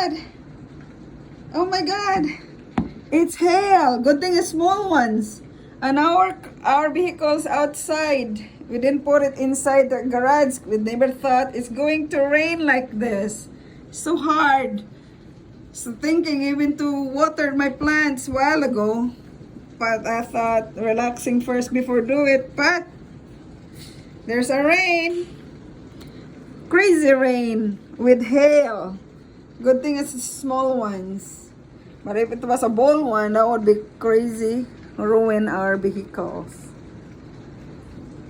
God! Oh my God! It's hail! Good thing it's small ones. And our vehicle's outside. We didn't put it inside the garage. We never thought it's going to rain like this. So hard. So thinking even to water my plants a while ago. But I thought relaxing first before do it. But there's a rain. Crazy rain with hail. Good thing it's small ones. But if it was a ball one, that would be crazy. Ruin our vehicles.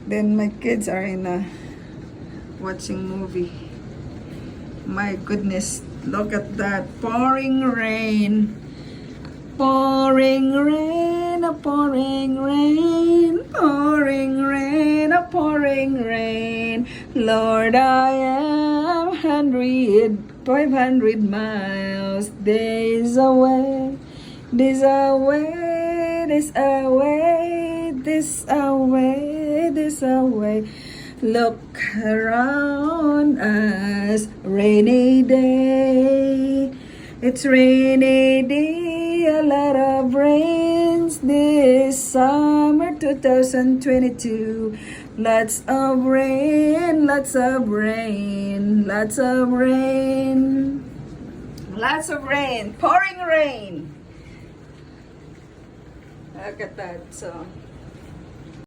Then my kids are in watching movie. My goodness, look at that. Pouring rain. Pouring rain, a pouring rain, pouring rain, a pouring rain. Lord, I am 500 miles days away, this away, this away, this away, this away. Look around us, rainy day. It's rainy day, a lot of rains this summer 2022. Lots of rain, lots of rain, lots of rain. Lots of rain, pouring rain. Look at that. So